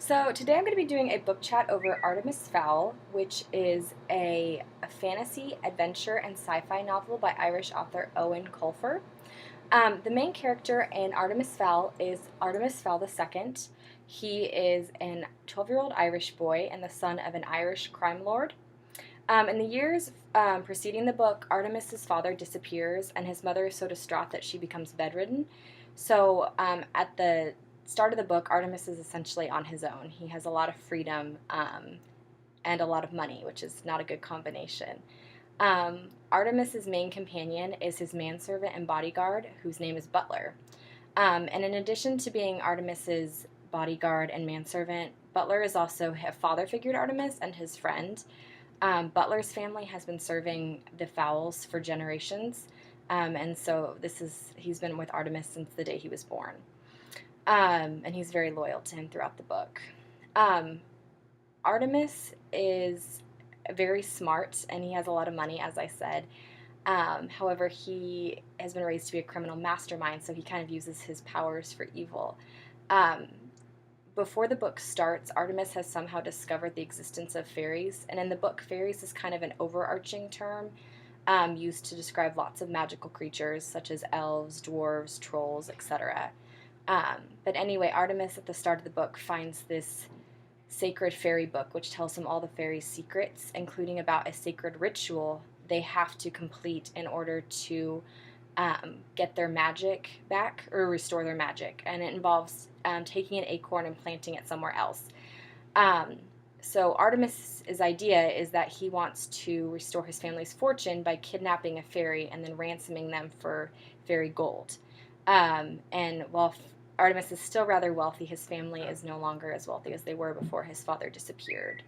So today I'm going to be doing a book chat over Artemis Fowl, which is a fantasy, adventure, and sci-fi novel by Irish author Eoin Colfer. The main character in Artemis Fowl is Artemis Fowl II. He is a 12-year-old Irish boy and the son of an Irish crime lord. In the years preceding the book, Artemis's father disappears, and his mother is so distraught that she becomes bedridden. So at the start of the book, Artemis is essentially on his own. He has a lot of freedom and a lot of money, which is not a good combination. Artemis's main companion is his manservant and bodyguard, whose name is Butler. And in addition to being Artemis's bodyguard and manservant, Butler is also a father figure to Artemis and his friend. Butler's family has been serving the Fowls for generations, and so he's been with Artemis since the day he was born. And he's very loyal to him throughout the book. Artemis is very smart, and he has a lot of money, as I said. However, he has been raised to be a criminal mastermind, so he kind of uses his powers for evil. Before the book starts, Artemis has somehow discovered the existence of fairies, and in the book, fairies is kind of an overarching term used to describe lots of magical creatures, such as elves, dwarves, trolls, etc. But anyway, Artemis at the start of the book finds this sacred fairy book, which tells him all the fairies' secrets, including about a sacred ritual they have to complete in order to get their magic back or restore their magic. And it involves taking an acorn and planting it somewhere else. So Artemis's idea is that he wants to restore his family's fortune by kidnapping a fairy and then ransoming them for fairy gold. And while Artemis is still rather wealthy, his family is no longer as wealthy as they were before his father disappeared.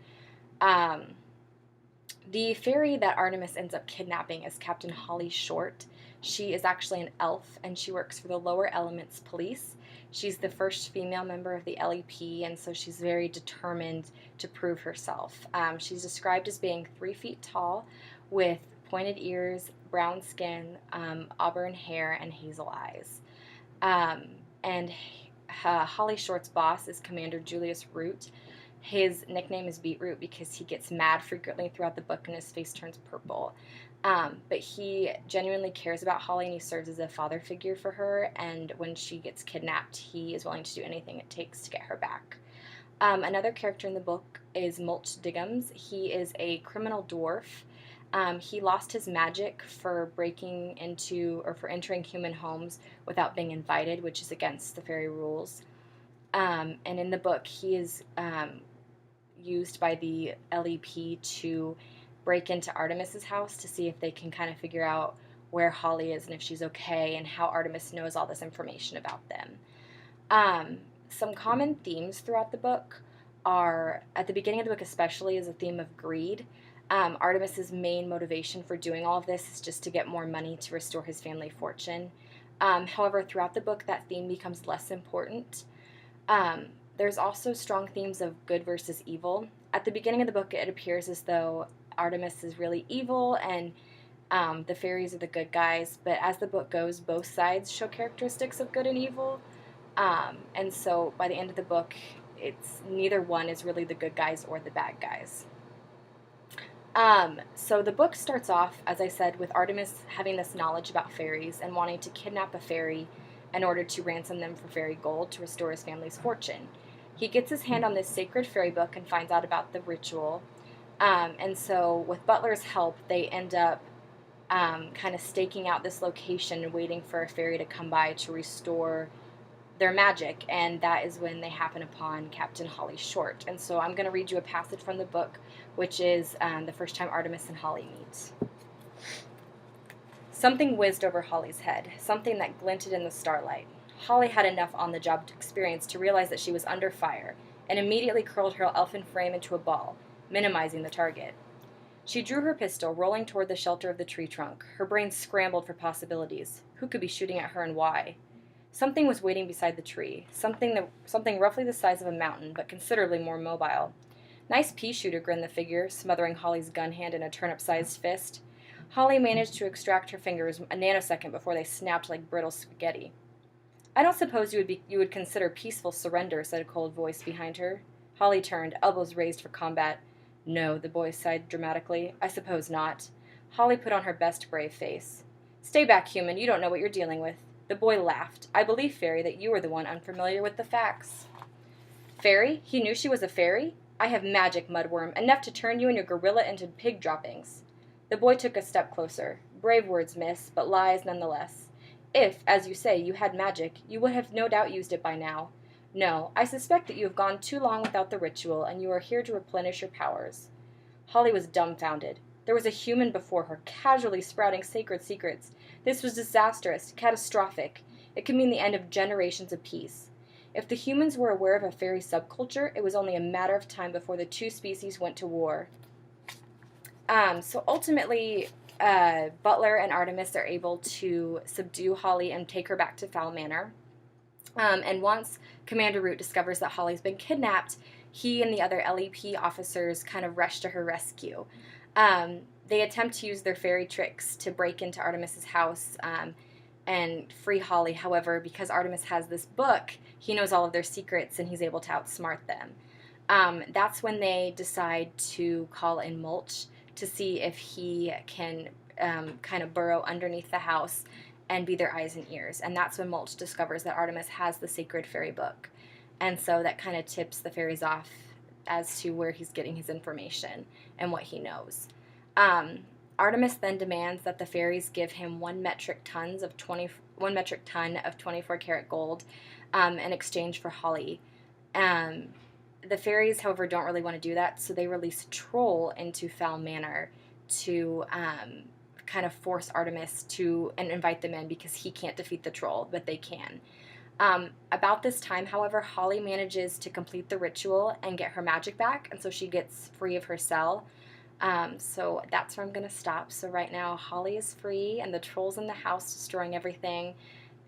The fairy that Artemis ends up kidnapping is Captain Holly Short. She is actually an elf, and she works for the Lower Elements Police. She's the first female member of the LEP, and so she's very determined to prove herself. She's described as being 3 feet tall, with pointed ears, brown skin, auburn hair, and hazel eyes. And Holly Short's boss is Commander Julius Root. His nickname is Beetroot because he gets mad frequently throughout the book and his face turns purple. But he genuinely cares about Holly, and he serves as a father figure for her, and when she gets kidnapped, he is willing to do anything it takes to get her back. Another character in the book is Mulch Diggums. He is a criminal dwarf. He lost his magic for breaking into or for entering human homes without being invited, which is against the fairy rules. And in the book, he is used by the LEP to break into Artemis's house to see if they can kind of figure out where Holly is and if she's okay, and how Artemis knows all this information about them. Some common themes throughout the book are, at the beginning of the book especially, is a theme of greed. Artemis's main motivation for doing all of this is just to get more money to restore his family fortune. However, throughout the book, that theme becomes less important. There's also strong themes of good versus evil. At the beginning of the book, it appears as though Artemis is really evil and the fairies are the good guys, but as the book goes, both sides show characteristics of good and evil. And so by the end of the book, it's neither one is really the good guys or the bad guys. So the book starts off, as I said, with Artemis having this knowledge about fairies and wanting to kidnap a fairy in order to ransom them for fairy gold to restore his family's fortune. He gets his hand on this sacred fairy book and finds out about the ritual. And so with Butler's help, they end up kind of staking out this location and waiting for a fairy to come by to restore their magic, and that is when they happen upon Captain Holly Short. And so I'm going to read you a passage from the book, which is the first time Artemis and Holly meet. Something whizzed over Holly's head, something that glinted in the starlight. Holly had enough on-the-job experience to realize that she was under fire, and immediately curled her elfin frame into a ball, minimizing the target. She drew her pistol, rolling toward the shelter of the tree trunk. Her brain scrambled for possibilities. Who could be shooting at her and why? Something was waiting beside the tree, something roughly the size of a mountain, but considerably more mobile. Nice pea shooter, grinned the figure, smothering Holly's gun hand in a turnip-sized fist. Holly managed to extract her fingers a nanosecond before they snapped like brittle spaghetti. I don't suppose you would consider peaceful surrender, said a cold voice behind her. Holly turned, elbows raised for combat. No, the boy sighed dramatically. I suppose not. Holly put on her best brave face. Stay back, human. You don't know what you're dealing with. The boy laughed. I believe, Fairy, that you are the one unfamiliar with the facts. Fairy? He knew she was a fairy? I have magic, Mudworm, enough to turn you and your gorilla into pig droppings. The boy took a step closer. Brave words, miss, but lies nonetheless. If, as you say, you had magic, you would have no doubt used it by now. No, I suspect that you have gone too long without the ritual, and you are here to replenish your powers. Holly was dumbfounded. There was a human before her, casually sprouting sacred secrets. This was disastrous, catastrophic. It could mean the end of generations of peace. If the humans were aware of a fairy subculture, it was only a matter of time before the two species went to war. So ultimately, Butler and Artemis are able to subdue Holly and take her back to Fowl Manor. And once Commander Root discovers that Holly's been kidnapped, he and the other LEP officers kind of rush to her rescue. They attempt to use their fairy tricks to break into Artemis's house and free Holly. However, because Artemis has this book, he knows all of their secrets and he's able to outsmart them. That's when they decide to call in Mulch to see if he can kind of burrow underneath the house and be their eyes and ears. And that's when Mulch discovers that Artemis has the sacred fairy book. And so that kind of tips the fairies off as to where he's getting his information and what he knows. Artemis then demands that the fairies give him 1 metric ton of 24-karat gold in exchange for Holly. The fairies, however, don't really want to do that, so they release a troll into Fowl Manor to kind of force Artemis to and invite them in because he can't defeat the troll, but they can. About this time, however, Holly manages to complete the ritual and get her magic back, and so she gets free of her cell. So that's where I'm going to stop. So right now, Holly is free, and the troll's in the house destroying everything,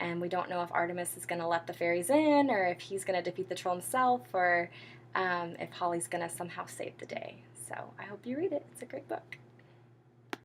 and we don't know if Artemis is going to let the fairies in, or if he's going to defeat the troll himself, or if Holly's going to somehow save the day. So I hope you read it. It's a great book.